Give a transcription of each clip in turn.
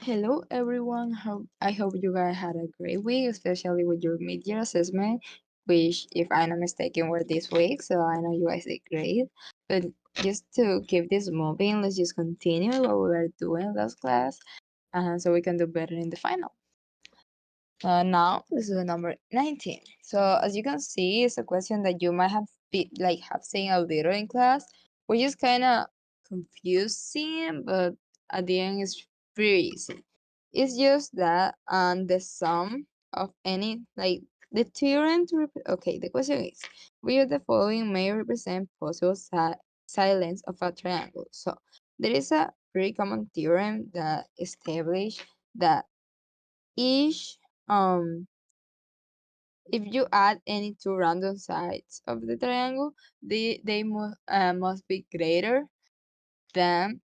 Hello everyone. I hope you guys had a great week, especially with your mid-year assessment, which, if I'm not mistaken, were this week. So I know you guys did great. But just to keep this moving, let's just continue what we were doing last class, so we can do better in the final. Now this is number 19. So as you can see, it's a question that you might have seen a little in class, which is kind of confusing, but at the end it's pretty easy. It's just that the sum of any the theorem okay, the question is which of the following may represent possible sides of a triangle. So there is a pretty common theorem that establishes that each if you add any two random sides of the triangle, must be greater than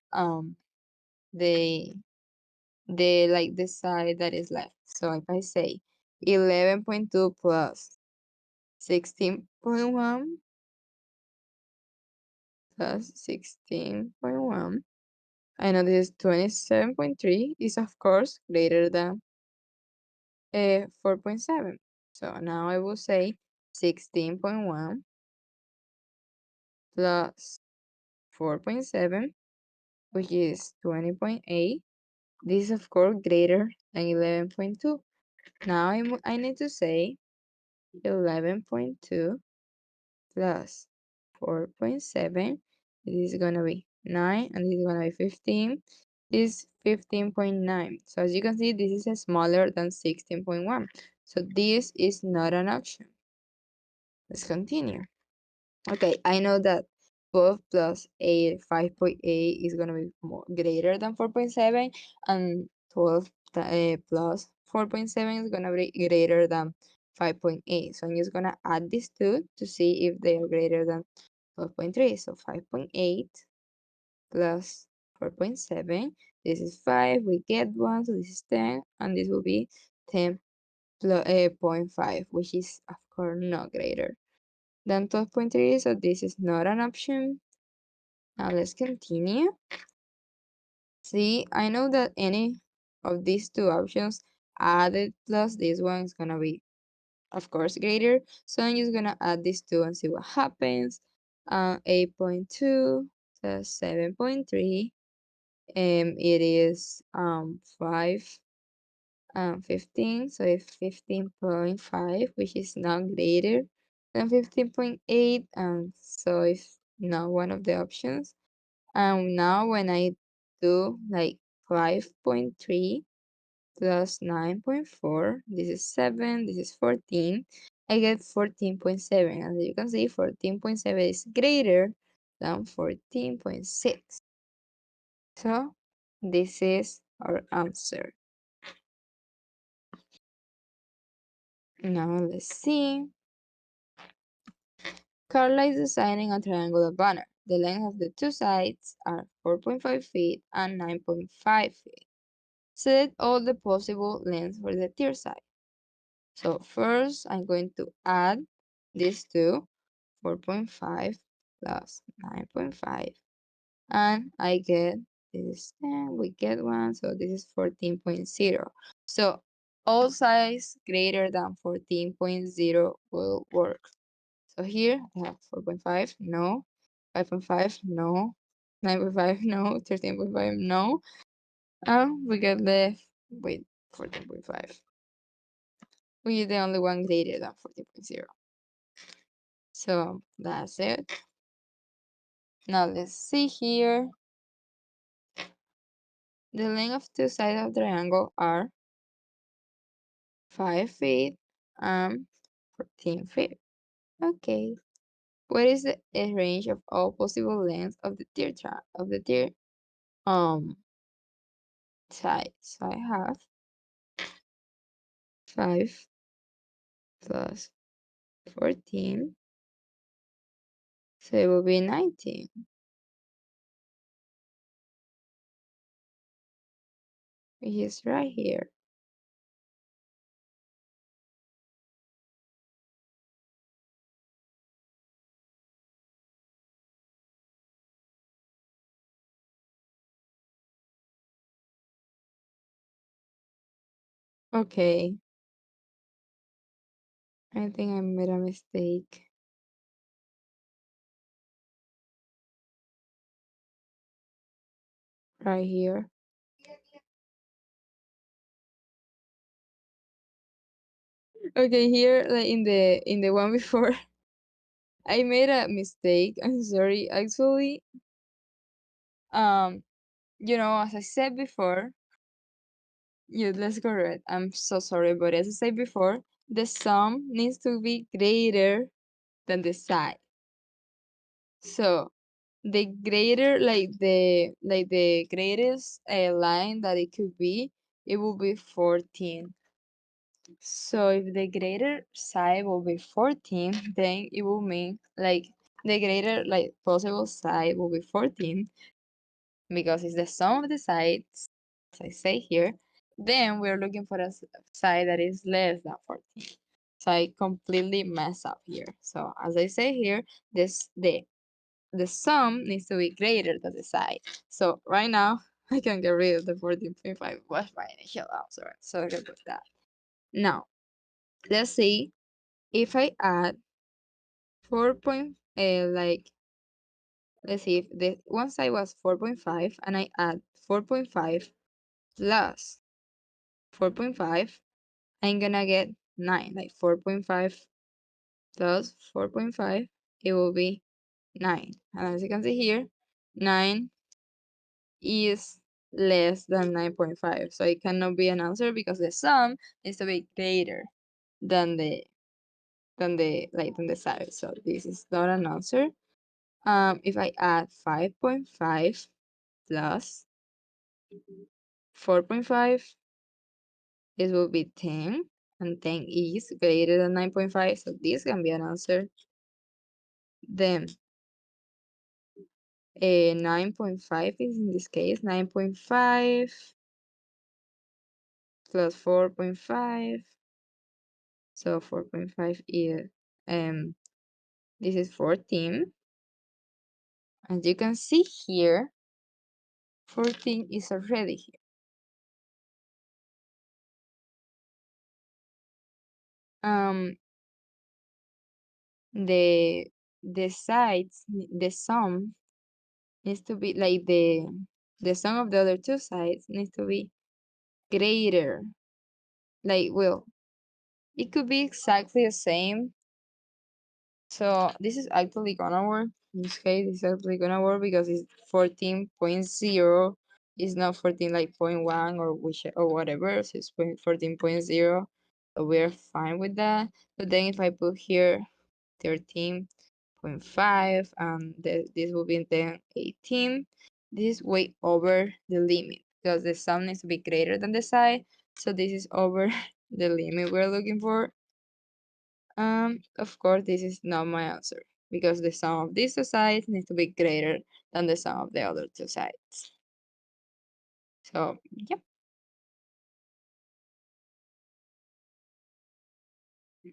the the side that is left. So if I say 11.2 plus 16.1 plus 16.1, I know this is 27.3 is of course greater than 4.7. So now I will say 16.1 plus 4.7, which is 20.8. This is of course greater than 11.2. Now I need to say 11.2 plus 4.7. This is gonna be 9 and this is gonna be 15. This is 15.9. So as you can see, this is smaller than 16.1. So this is not an option. Let's continue. Okay, I know that 12 plus 8, 5.8 is gonna be greater than 4.7, and 12 plus 4.7 is gonna be greater than 5.8. So I'm just gonna add these two to see if they are greater than 12.3. So 5.8 plus 4.7. This is 5. We get 1, so this is 10, and this will be 10.5, which is of course not greater than 12.3, so this is not an option. Now let's continue. See, I know that any of these two options added plus this one is gonna be, of course, greater. So I'm just gonna add these two and see what happens. 8.2 plus 7.3. It is 5 15. So it's 15.5, which is now greater than 15.8. So it's not one of the options. Now when I do 5.3 plus 9.4, this is 7, this is 14, I get 14.7. As you can see, 14.7 is greater than 14.6. So this is our answer. Now let's see. Carla is designing a triangular banner. The length of the two sides are 4.5 feet and 9.5 feet. Select all the possible lengths for the third side. So first, I'm going to add these two, 4.5 plus 9.5, and I get this 10, we get 1, so this is 14.0. So all sides greater than 14.0 will work. So here I have 4.5, no, 5.5, no, 9.5, no, 13.5, no, and we get left with 14.5. We are the only one greater than 14.0. So that's it. Now let's see here. The length of two sides of the triangle are 5 feet and 14 feet. Okay. What is the range of all possible lengths of the third side? So I have 5 plus 14. So it will be 19. Which is right here. Okay, I think I made a mistake right here. Okay, here like in the one before, I made a mistake. I'm sorry. Actually, um, as I said before, let's correct. I'm so sorry, but as I said before, the sum needs to be greater than the side. So the greater, like the greatest line that it could be, it will be 14. So if the greater side will be 14, then it will mean like the greater like possible side will be 14 because it's the sum of the sides, as I say here. Then we're looking for a side that is less than 14. So I completely mess up here. So as I say here, the sum needs to be greater than the side. So right now I can get rid of the 14.5 was my initial answer. So I can put that. Now let's see if I add 4 point, let's see if the one side was 4.5 and I add 4.5 plus 4.5, I'm gonna get 9. Like 4.5 plus 4.5, it will be 9. And as you can see here, 9 is less than 9.5. So it cannot be an answer because the sum needs to be greater than the side. So this is not an answer. If I add 5.5 plus 4.5, this will be 10, and 10 is greater than 9.5, so this can be an answer. Then 9.5 is in this case 9.5 plus 4.5, so 4.5 is this is 14. As you can see here, 14 is already here. Um, the sides, the sum needs to be like the sum of the other two sides needs to be greater. Like, well, it could be exactly the same. So this is actually gonna work. In this case, it's actually gonna work because it's 14.0. It's not 14 like 0.1 or whatever. So it's 14.0. So we're fine with that. But then if I put here 13.5 and this will be then 18, this is way over the limit because the sum needs to be greater than the side. So this is over the limit we're looking for. Of course, this is not my answer because the sum of these two sides needs to be greater than the sum of the other two sides. So, yep.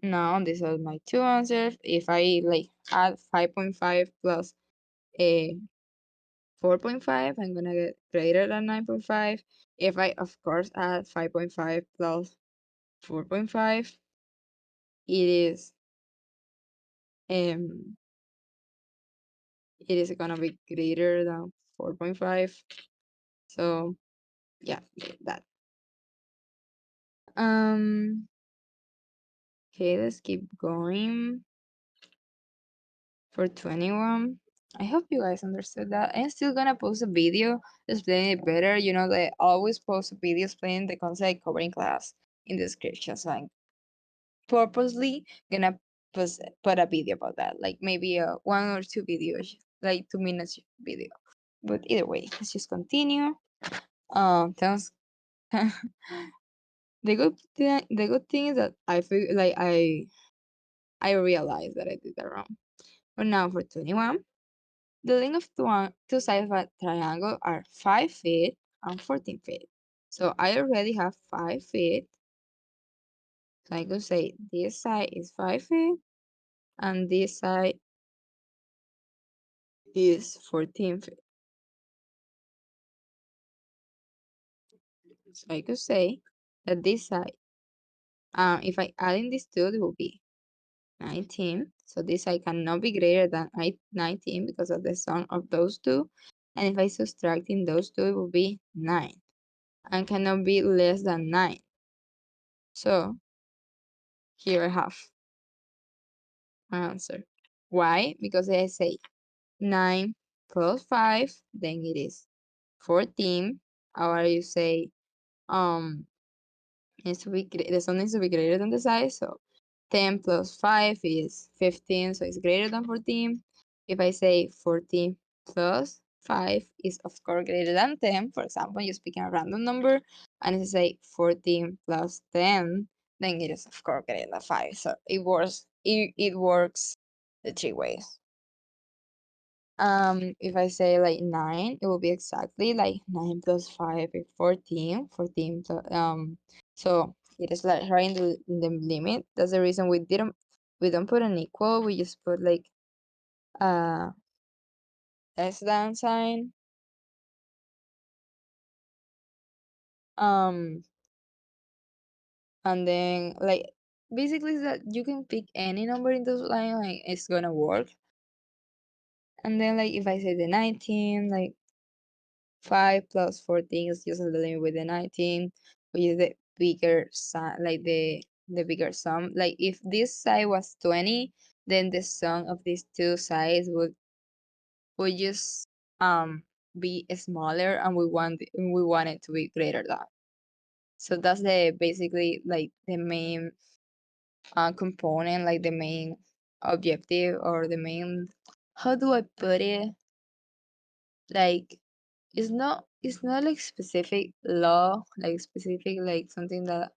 Now, these are my two answers. If I like add 5.5 plus a 4.5, I'm gonna get greater than 9.5. If I, of course, add 5.5 plus 4.5, it is um it is gonna be greater than 4.5. So yeah, that. Um, okay, let's keep going. For 21, I hope you guys understood that. I'm still gonna post a video explaining it better. They always post a video explaining the concept I cover in class in the description. So I'm purposely gonna put a video about that, like maybe a 1 or 2 videos, like 2 minutes video. But either way, let's just continue. Thanks. The good thing is that I feel like I realized that I did that wrong. But now for 21, the length of two sides of a triangle are 5 feet and 14 feet. So I already have 5 feet. So I could say this side is 5 feet and this side is 14 feet. So I could say that this side If I add in these two, it will be 19. So this side cannot be greater than 19 because of the sum of those two. And if I subtract in those two, it will be 9. And cannot be less than 9. So here I have my answer. Why? Because I say 9 plus 5, then it is 14. Or you say needs to be the sum needs to be greater than the size. So 10 plus 5 is 15, so it's greater than 14. If I say 14 plus 5 is of course greater than 10, for example, you're speaking a random number, and if I say 14 plus 10, then it is of course greater than 5. So it works the three ways. If I say like 9, it will be exactly like 9 plus 5 is 14. 14 plus, so it is like right in the limit. That's the reason we don't put an equal, we just put like less than sign. Um and then like basically is that you can pick any number in those line, like it's gonna work. And then like if I say the 19, like 5 plus 14 is just a limit with the 19, which is the bigger sum, like the bigger sum. Like if this side was 20, then the sum of these two sides would just be smaller, and we want it to be greater than. So that's the basically like the main component, like the main objective, or the main, how do I put it? Like it's not like specific law, like specific like something that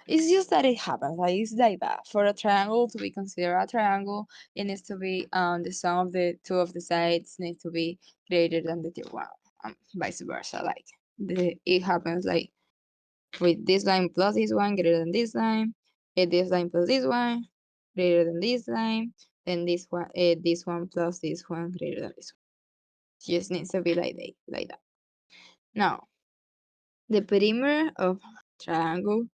it's just that it happens. Like it's like that. For a triangle to be considered a triangle, it needs to be the sum of the two of the sides needs to be greater than the third one. Vice versa. Like it happens like with this line plus this one greater than this line, this line plus this one greater than this line, then this one plus this one greater than this one. It just needs to be like that. Now, the perimeter of triangle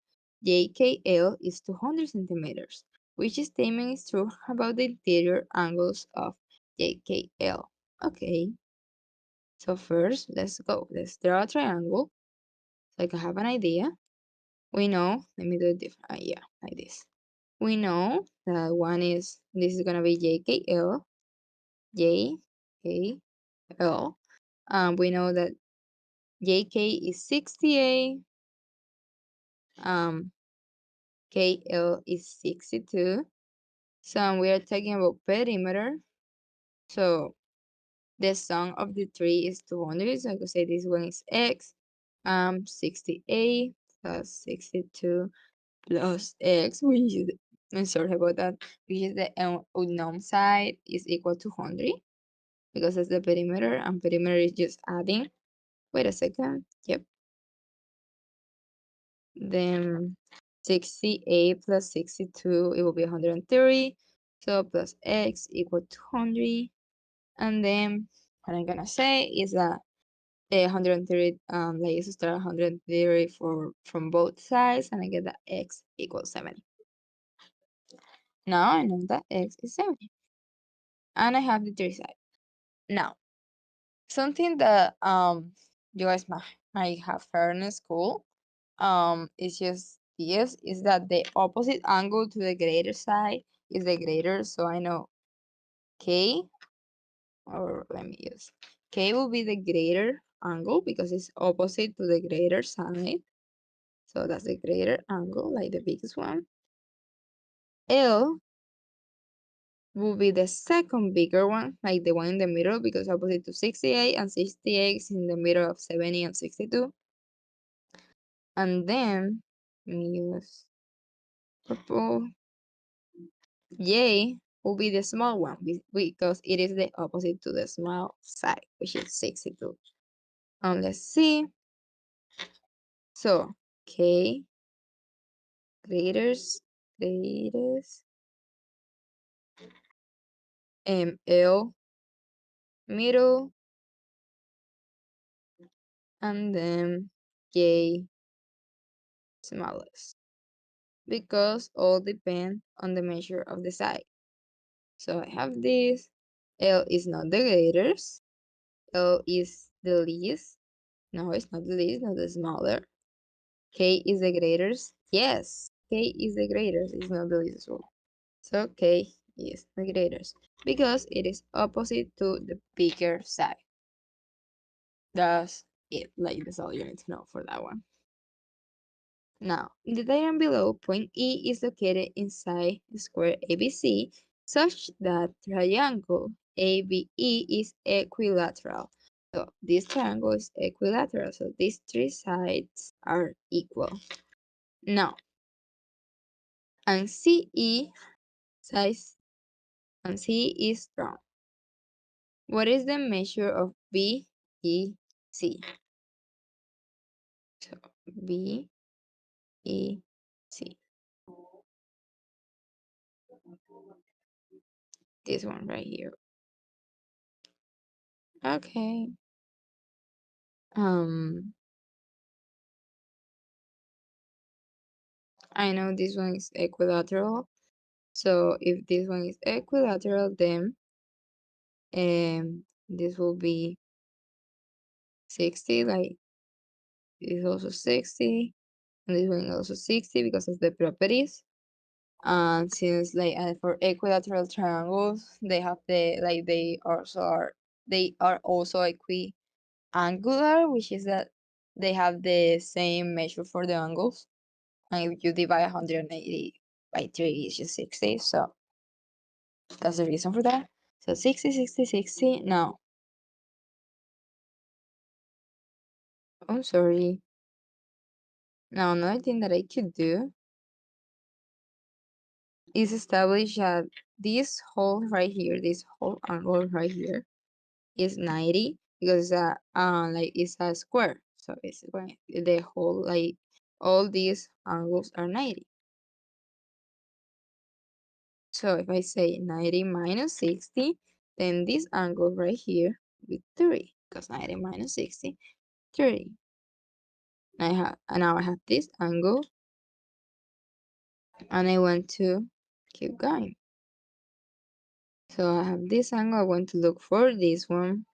JKL is 200 centimeters. Which statement is true about the interior angles of JKL? Okay, so first, let's go. Let's draw a triangle so I can have an idea. We know, let me do it different. Yeah, like this. We know that this is going to be JKL. JKL. We know that JK is 68. KL is 62. So we are talking about perimeter. So the sum of the three is 200. So I could say this one is X. 68 plus 62 plus X, which is, I'm sorry about that, which is the unknown side, is equal to 100 because it's the perimeter, and perimeter is just adding. Wait a second. Yep. Then 68 plus 62, it will be 130. So plus X equal to 100. And then what I'm gonna say is that the 130, like start 130 from both sides, and I get that X equals 70. Now I know that X is 70. And I have the three sides. Now, something that you guys might have heard in school, it's just this, is that the opposite angle to the greater side is the greater. So I know K, or let me use K will be the greater angle because it's opposite to the greater side. So that's the greater angle, like the biggest one. L will be the second bigger one, like the one in the middle, because opposite to 68, and 68 is in the middle of 70 and 62. And then let me use purple. J will be the small one because it is the opposite to the small side, which is 62. And let's see. So K greatest L middle, and then J smallest. because all depend on the measure of the side. So I have this. L is not the greatest. L is the least. No, it's not the least, not the smaller. K is the greatest. Yes, K is the greatest. It's not the least as well. So K is the greatest because it is opposite to the bigger side. That's it. Like, that's all you need to know for that one. Now, in the diagram below, point E is located inside the square ABC such that triangle ABE is equilateral. So this triangle is equilateral, so these three sides are equal. Now, and CE size and CE is strong. What is the measure of BEC? So BEC. This one right here. Okay. I know this one is equilateral. So if this one is equilateral, then this will be 60, like this is also 60, and this one is also 60 because of the properties. And since like for equilateral triangles, they have the like they are also equiangular, which is that they have the same measure for the angles. And if you divide 180 by 3, it's just 60. So that's the reason for that. So 60, 60, 60. Now, I'm sorry. Now, another thing that I could do is establish that this whole right here, this whole angle right here is 90 because like it's a square. So it's going the whole like all these angles are 90. So if I say 90 minus 60, then this angle right here will be 30 because 90 minus 60, 30. And now I have this angle and I want to keep going. So I have this angle, I want to look for this one.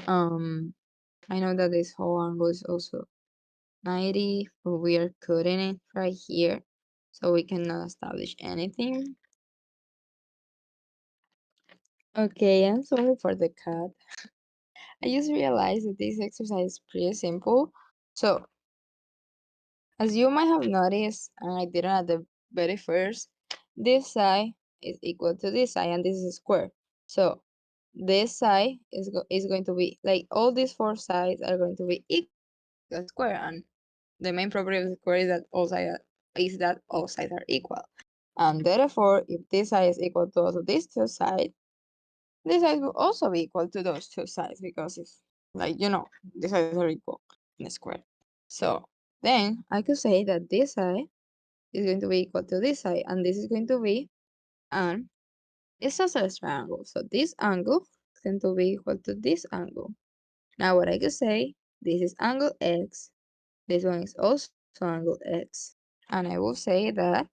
I know that this whole angle is also 90, but we are cutting it right here, so we cannot establish anything. Okay, I'm sorry for the cut. I just realized that this exercise is pretty simple. So, as you might have noticed, and I did it at the very first, this side is equal to this side, and this is a square. So, this side is going to be, like, all these four sides are going to be equal to a square, and the main property of the square is that all sides are equal. And therefore, if this side is equal to also these two sides, this side will also be equal to those two sides because it's like, the sides are equal in a square. So then I could say that this side is going to be equal to this side, and this is going to be an isosceles triangle. So this angle is going to be equal to this angle. Now what I could say, this is angle X, this one is also angle X. And I will say that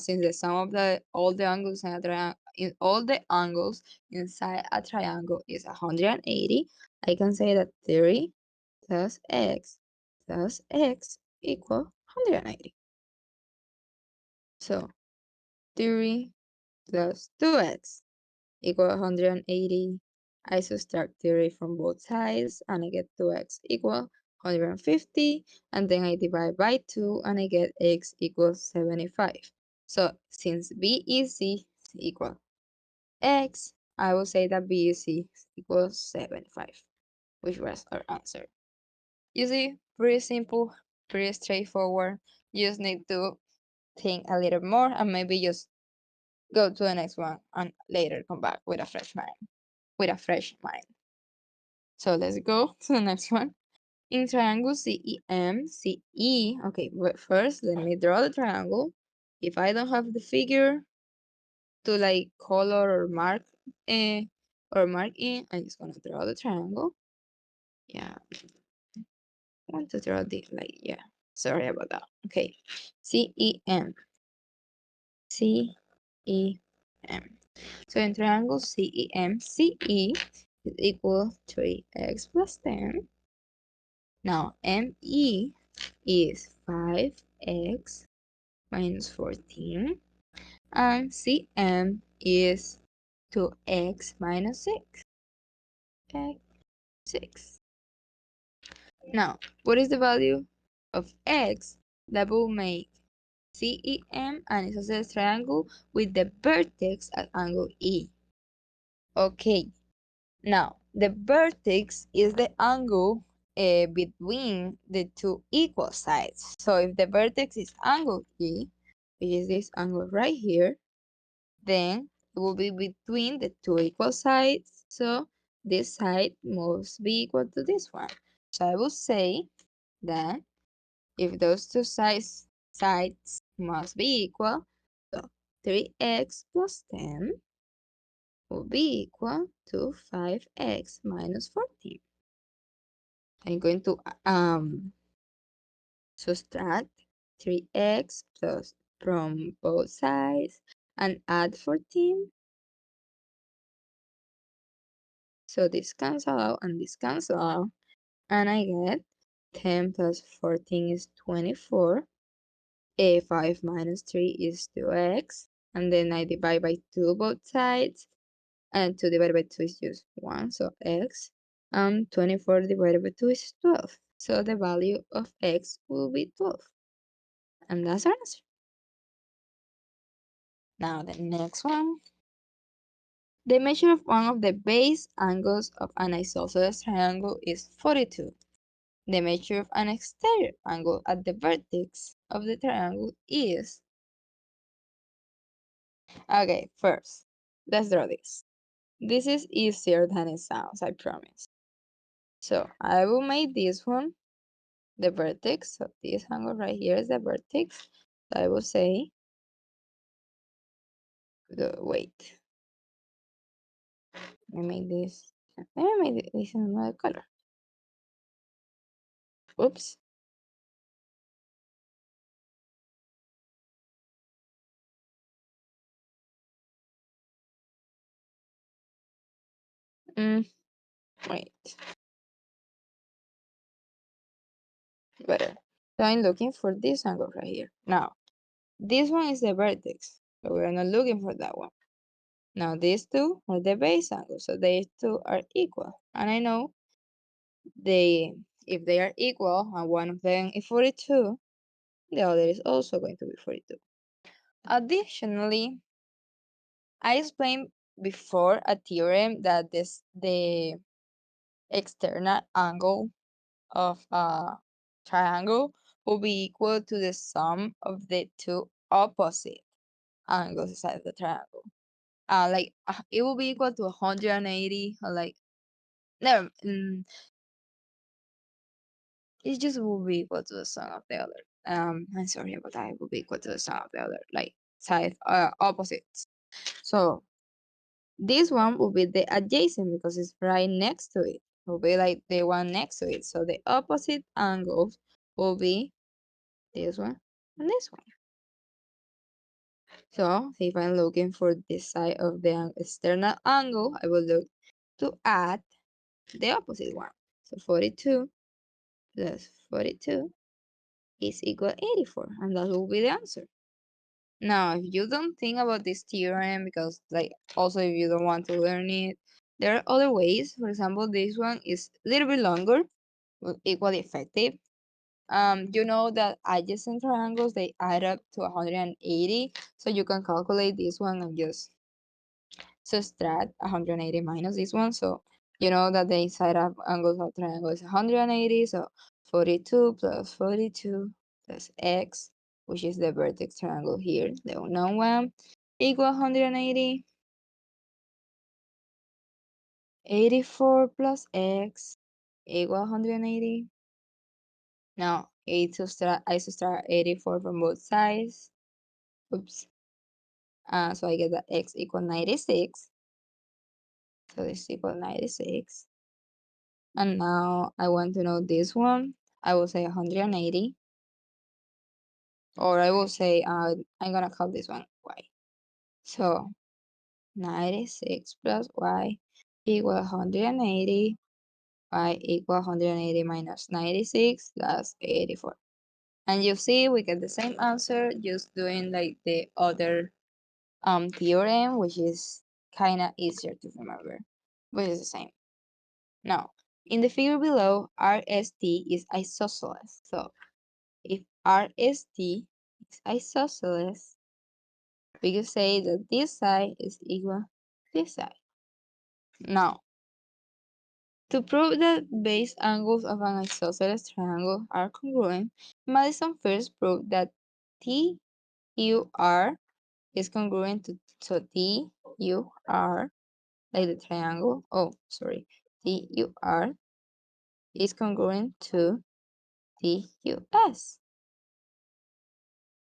since the sum of all the angles inside a triangle is 180, I can say that 30 plus x equal 180. So 30 plus 2x equal 180. I subtract 30 from both sides and I get 2x equal 150, and then I divide by 2 and I get x equals 75. So since BEC is equal x, I will say that BEC equals 75, which was our answer. You see, pretty simple, pretty straightforward. You just need to think a little more and maybe just go to the next one and later come back with a fresh mind. So let's go to the next one. In triangle CEM, CE, okay, but first let me draw the triangle. If I don't have the figure to like color or mark in, I'm just gonna draw the triangle. Yeah, I want to draw the, like, yeah. Sorry about that. Okay. CEM. CEM. So in triangle CEM, CE is equal to 3x plus 10. Now ME is 5x minus 14. And CM is 2x minus 6. X, 6. Now, what is the value of x that will make CEM an isosceles triangle with the vertex at angle E? Okay, now the vertex is the angle between the two equal sides. So if the vertex is angle E, which is this angle right here, then it will be between the two equal sides. So this side must be equal to this one. So I will say that if those two sides must be equal, so 3x plus 10 will be equal to 5x minus 14. I'm going to subtract 3x plus from both sides and add 14. So this cancel out and this cancel out, and I get 10 plus 14 is 24. 5 minus 3 is 2x, and then I divide by 2 both sides, and 2 divided by 2 is just 1, so x. 24 divided by 2 is 12. So the value of x will be 12. And that's our answer. Now the next one. The measure of one of the base angles of an isosceles triangle is 42. The measure of an exterior angle at the vertex of the triangle is... Okay, first, let's draw this. This is easier than it sounds, I promise. So I will make this one the vertex. So this angle right here is the vertex. So I will say, wait, let me make this. Let me make this in another color. Oops. Wait. Better. So I'm looking for this angle right here. Now, this one is the vertex, so we're not looking for that one. Now, these two are the base angles, so these two are equal. And I know if they are equal and one of them is 42, the other is also going to be 42. Additionally, I explained before a theorem that the external angle of a triangle will be equal to the sum of the two opposite angles inside the triangle. It will be equal to 180, or like, no, it just will be equal to the sum of the other. I'm sorry about that. It will be equal to the sum of the other, like side opposites. So this one will be the adjacent because it's right next to it. It will be like the one next to it. So the opposite angles will be this one and this one. So if I'm looking for this side of the external angle, I will look to add the opposite one. So 42 plus 42 is equal to 84, and that will be the answer. Now, if you don't think about this theorem, because also if you don't want to learn it, there are other ways. For example, this one is a little bit longer, but equally effective. You know that adjacent triangles, they add up to 180, so you can calculate this one and just subtract 180 minus this one. So you know that the side of angles of triangle is 180, so 42 plus 42 plus x, which is the vertex triangle here, the unknown one, equal 180. 84 plus x equal 180. Now, I subtract 84 from both sides. Oops. So I get that x equal 96. So this equal 96. And now I want to know this one. I will say 180 or I will say, I'm gonna call this one y. So 96 plus y equal 180, y equal 180 minus 96, that's 84. And you see, we get the same answer just doing like the other theorem, which is kind of easier to remember, but it's the same. Now, in the figure below, RST is isosceles. So if RST is isosceles, we can say that this side is equal to this side. Now, to prove that base angles of an isosceles triangle are congruent, Madison first proved that TUR is congruent to TUR, like the triangle. Oh, sorry. TUR is congruent to TUS.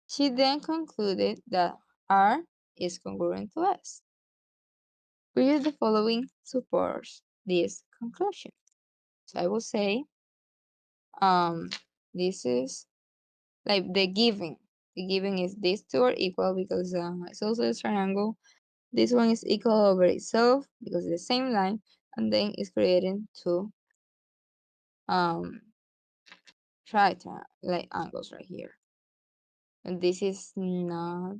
She then concluded that R is congruent to S. Which of the following supports this conclusion? So I will say, this is like the given. The given is these two are equal because it's also a triangle. This one is equal over itself because it's the same line, and then it's creating two right like angles right here. And this is not.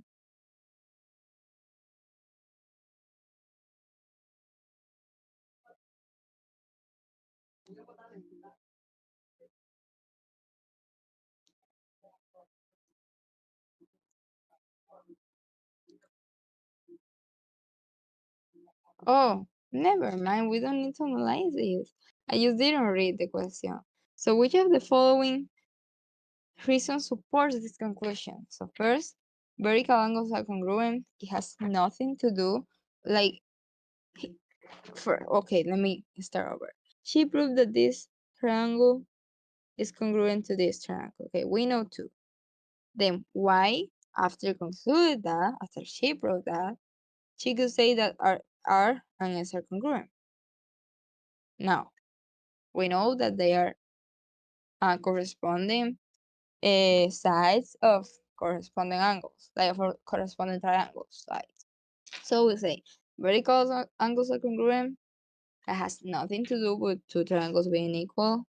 Oh, never mind. We don't need to analyze this. I just didn't read the question. So which of the following reason supports this conclusion? So first, vertical angles are congruent. It has nothing to do, like, okay, let me start over. She proved that this triangle is congruent to this triangle. Okay, we know two. Then why, after concluded that, after she proved that, she could say that R and S are congruent. Now, we know that they are corresponding sides of corresponding angles, like for corresponding triangles, sides. So we say vertical angles are congruent. That has nothing to do with two triangles being equal.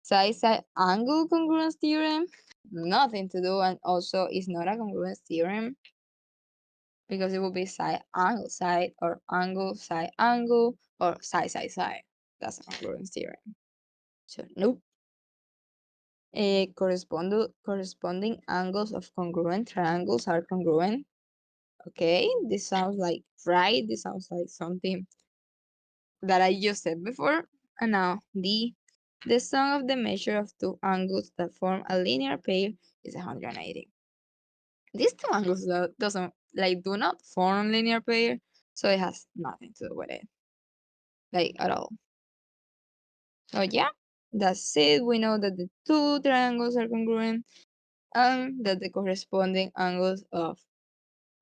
Side angle congruence theorem, nothing to do, and also is not a congruence theorem because it will be side angle side or angle side angle or side side side. That's a congruence theorem. So nope. Corresponding angles of congruent triangles are congruent. Okay, this sounds like right. This sounds like something that I just said before. And now the sum of the measure of two angles that form a linear pair is 180. These two angles doesn't like do not form linear pair, so it has nothing to do with it, like at all. So yeah, that's it. We know that the two triangles are congruent and that the corresponding angles of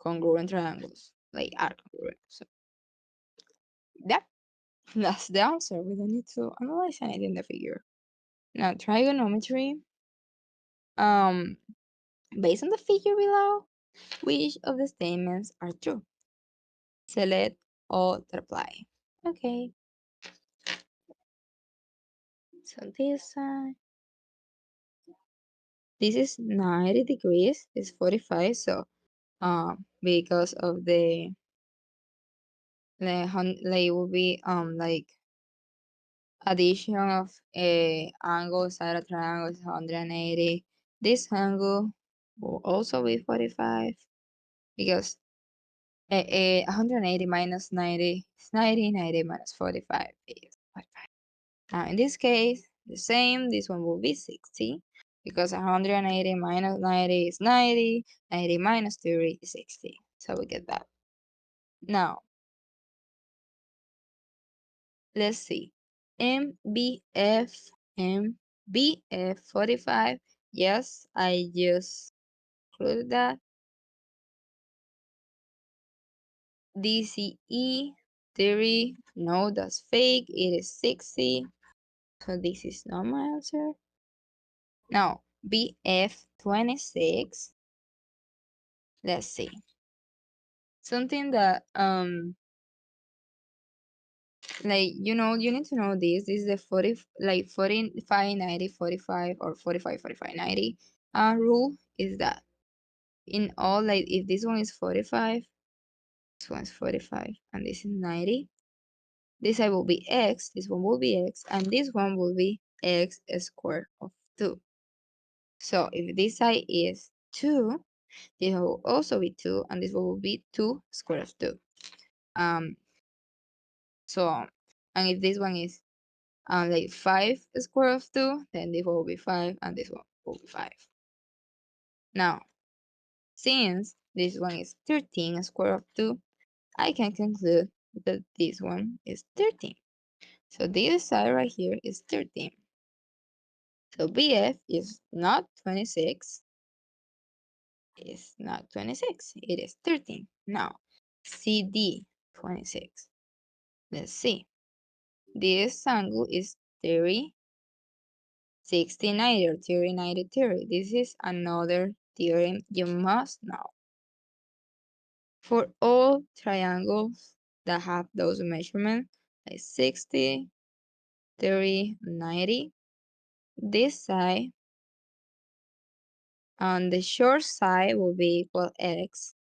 congruent triangles like are congruent. So yeah, that's the answer. We don't need to analyze anything in the figure. Now trigonometry. Based on the figure below, which of the statements are true? Select all that apply. Okay. So this side. This is 90 degrees. It's 45. So because of like will be like addition of a angle side of triangle is 180. This angle will also be 45 because 180 minus 90 is 90, 90 minus 45 is 45. Now in this case, the same, this one will be 60 because 180 minus 90 is 90, 90 minus 30 is 60. So we get that. Now, let's see. MBF 45. Yes, I just included that. DCE 30. No, that's fake. It is 60. So this is not my answer. Now, BF 26. Let's see. Something that like you need to know this. This is the 40 like 45 90 45 or 45 45 90 rule is that in all, like if this one is 45, this one is 45 and this is 90, this side will be x, this one will be x, and this one will be x squared of 2. So if this side is 2, this one will also be 2, and this one will be 2 squared of 2. So and if this one is like 5 square of 2, then this one will be 5, and this one will be 5. Now, since this one is 13 square of 2, I can conclude that this one is 13. So this side right here is 13. So BF is not 26. It's not 26. It is 13. Now, CD 26. Let's see. This angle is 30, 60, 90, or 30, 90, 30. This is another theorem you must know. For all triangles that have those measurements, like 60, 30, 90, this side on the short side will be equal x,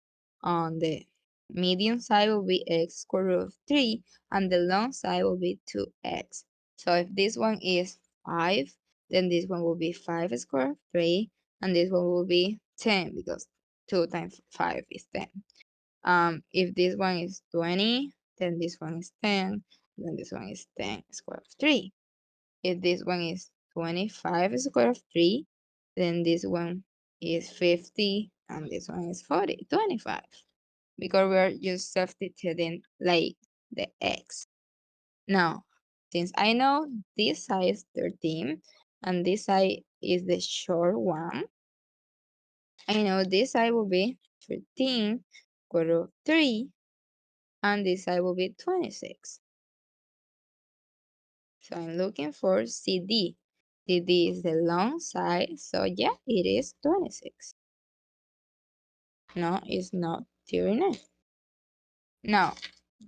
on the medium side will be x square root of 3, and the long side will be 2x. So if this one is 5, then this one will be 5 square of 3, and this one will be 10 because 2 times 5 is 10. If this one is 20, then this one is 10, then this one is 10 square of 3. If this one is 25 square of 3, then this one is 50, and this one is 40, 25. Because we're just substituting like the x. Now, since I know this side is 13, and this side is the short one, I know this side will be 13 square root of 3, and this side will be 26. So I'm looking for CD. CD is the long side, so yeah, it is 26. No, it's not 39. Now,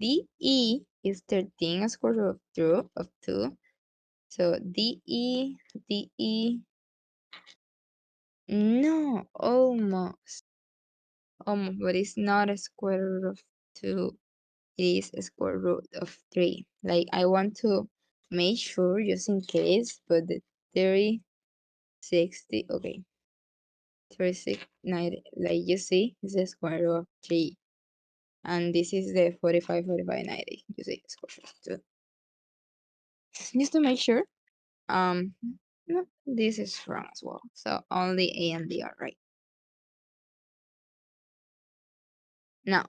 DE is 13 square root of 2. So DE, no, almost, but it's not a square root of 2. It is a square root of 3. Like, I want to make sure just in case, but the 30, 60, okay. 36, 90, like you see, is the square root of 3. And this is the 45, 45, 90. You see, square root of 2. Just to make sure, no, this is wrong as well. So only A and B are right. Now,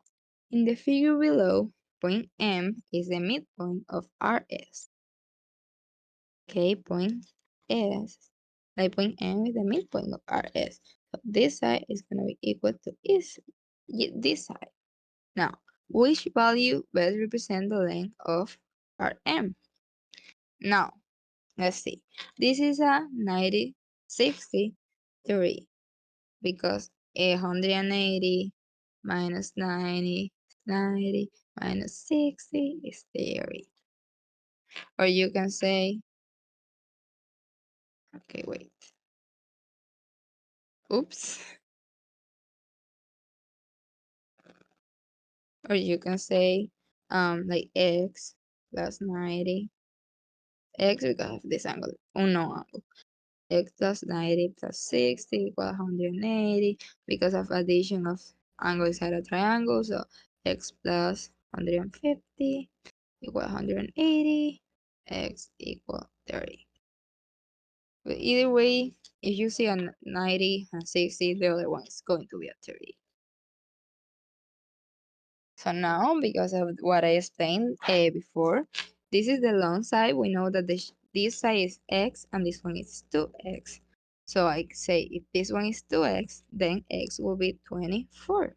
in the figure below, point M is the midpoint of RS. Okay, point S, like point M is the midpoint of RS. So this side is going to be equal to this side. Now, which value best represents the length of Rm? Now, let's see. This is a 90, 60, 30 because 180 minus 90, 90 minus 60 is 30. Or you can say, okay, wait. Oops. Or you can say, like x plus 90. X because of this angle, unknown angle. X plus 90 plus 60 equal 180 because of addition of angles inside a triangle. So x plus 150 equal 180, x equal 30. But either way, if you see a 90 and 60, the other one is going to be a 30. So now, because of what I explained before, this is the long side. We know that this side is x and this one is 2x. So I say if this one is 2x, then x will be 24.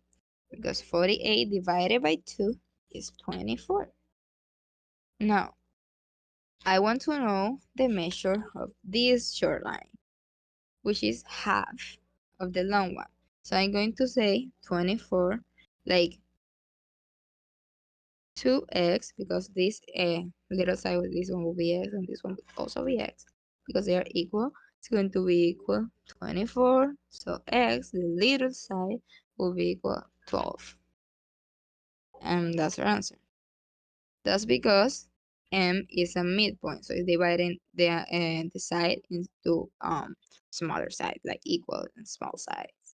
Because 48 divided by 2 is 24. Now, I want to know the measure of this short line. which is half of the long one. So I'm going to say 24, like 2x, because this little side with this one will be x, and this one will also be x, because they are equal. It's going to be equal 24. So x, the little side, will be equal 12. And that's our answer. That's because m is a midpoint, so it's dividing the side into smaller sides, like equal and small sides.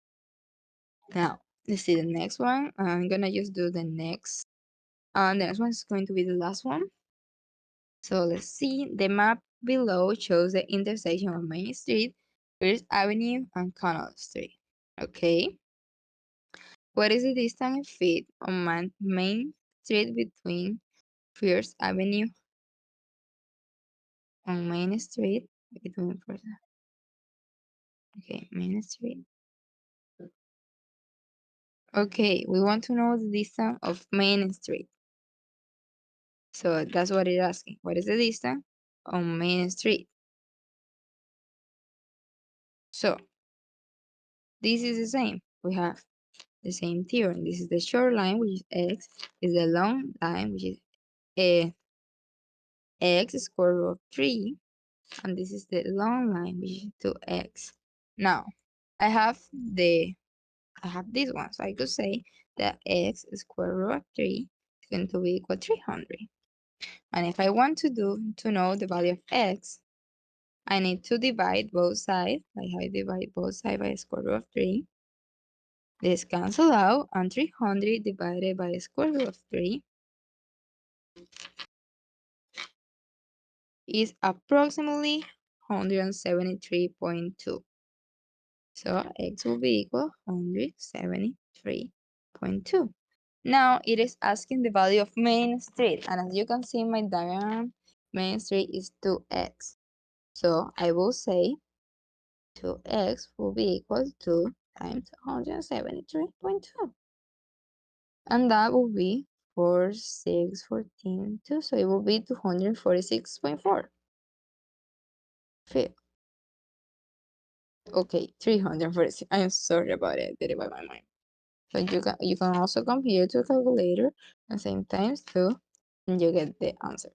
Now let's see the next one. I'm gonna just do the next. The next one is going to be the last one. So let's see. The map below shows the intersection of Main Street, First Avenue, and Connell Street. Okay. What is the distance in feet on Main Street between First Avenue on Main Street between First? Okay, Main Street. Okay, we want to know the distance of Main Street. So that's what it's asking. What is the distance on Main Street? So this is the same. We have the same theorem. This is the short line, which is x, is the long line, which is x square root of 3, and this is the long line, which is 2x. Now, I have this one, so I could say that x square root of 3 is going to be equal to 300. And if I want to know the value of x, I need to divide both sides. Like I divide both sides by square root of 3. This cancel out, and 300 divided by square root of 3 is approximately 173.2. So x will be equal 173.2. Now it is asking the value of Main Street, and as you can see in my diagram, Main Street is 2x. So I will say 2x will be equal to times 173.2. And that will be 4, 6, 14, 2. So it will be 246.4 feet. Okay, 346. I'm sorry about it. I did it by my mind. But you can also compare to a calculator at the same time too, and you get the answer.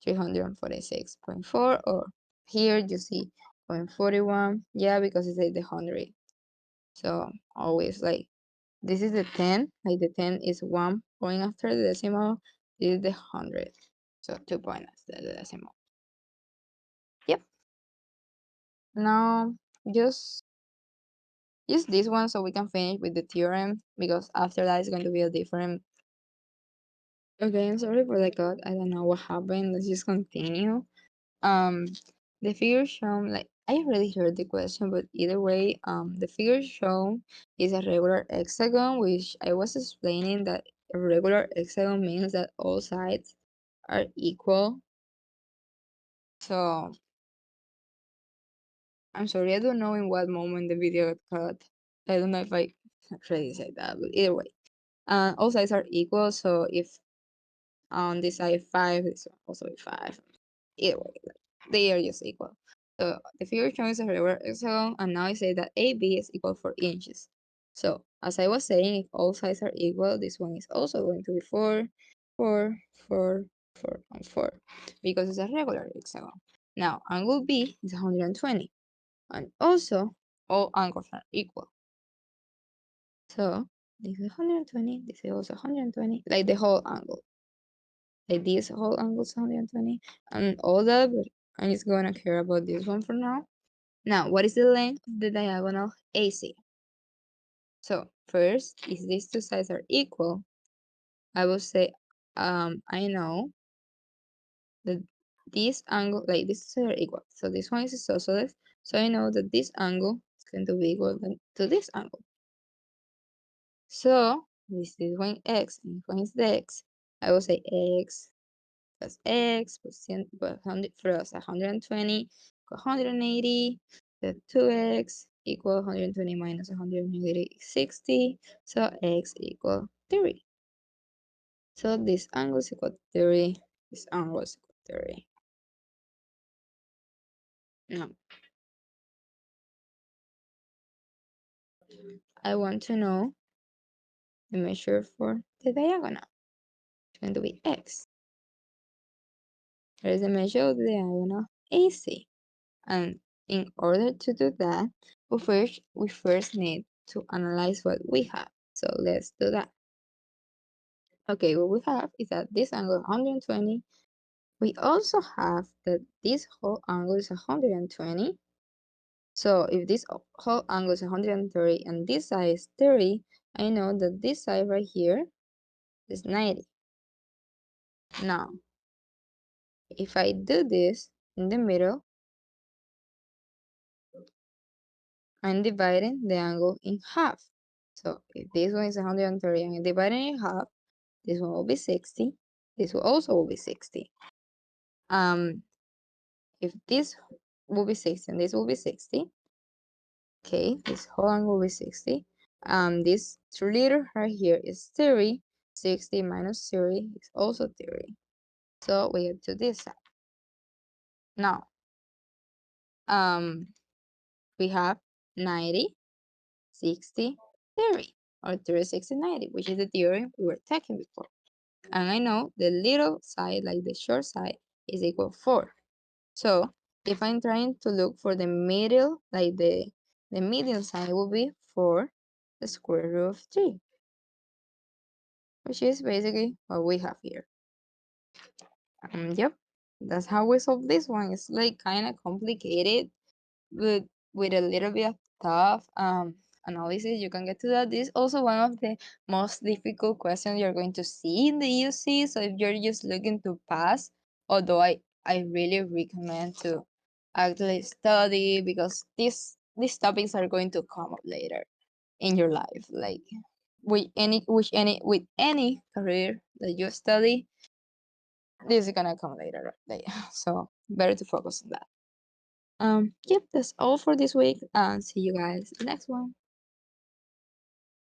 346.4, or here you see 0.41. Yeah, because it's like the 100. So always like this is the 10, like the 10 is 1 point after the decimal. This is the 100. So 2 points after the decimal. Yep. Now just use this one so we can finish with the theorem, because after that is going to be a different. Okay, I'm sorry for the cut. I don't know what happened. Let's just continue. Um, the figure shown, like I already heard the question, but either way, the figure shown is a regular hexagon, which I was explaining that a regular hexagon means that all sides are equal. So I'm sorry, I don't know in what moment the video got cut. I don't know if I actually said that, but either way, all sides are equal. So if on this side 5, this one also be 5. Either way, like, they are just equal. So the figure shown is a regular hexagon, and now I say that AB is equal 4 inches. So as I was saying, if all sides are equal, this one is also going to be 4, 4, 4, 4, and 4, because it's a regular hexagon. Now angle B is 120, and also all angles are equal. So this is 120, this is also 120, like the whole angle. Like this whole angle is 120, and all that, but I'm just gonna care about this one for now. Now, what is the length of the diagonal AC? So first, if these two sides are equal, I will say, I know that this angle, like these two sides are equal. So this one is isosceles, so I know that this angle is going to be equal to this angle. So this is one x, and this one is the x. I will say x plus x plus 100 plus 120 equal 180. The 2x equal 120 minus 180 is 60. So x equal 30. So this angle is equal to 30. This angle is equal to 30. Now, I want to know the measure for the diagonal. It's going to be x. There is the measure of the diagonal AC. And in order to do that, we first need to analyze what we have. So let's do that. Okay, what we have is that this angle is 120. We also have that this whole angle is 120. So if this whole angle is 130 and this side is 30, I know that this side right here is 90. Now, if I do this in the middle, I'm dividing the angle in half. So if this one is 130 and I divide it in half, this one will be 60. This will also be 60. If this will be 60 and this will be 60, okay, this whole angle will be 60. This 3 liter right here is 30. 60 minus 30 is also 30. So we get to this side. Now, we have 90, 60, 30, or 30, 60, 90, which is the theorem we were taking before. And I know the little side, like the short side, is equal 4. So if I'm trying to look for the middle, like the median side will be 4 the square root of 3, which is basically what we have here. Yep, that's how we solve this one. It's like kind of complicated, but with a little bit of tough analysis, you can get to that. This is also one of the most difficult questions you're going to see in the UC. So if you're just looking to pass, although I really recommend to actually study, because these topics are going to come up later in your life. Like with any career that you study, this is gonna come later. Like, so better to focus on that. Yep, that's all for this week, and see you guys in the next one.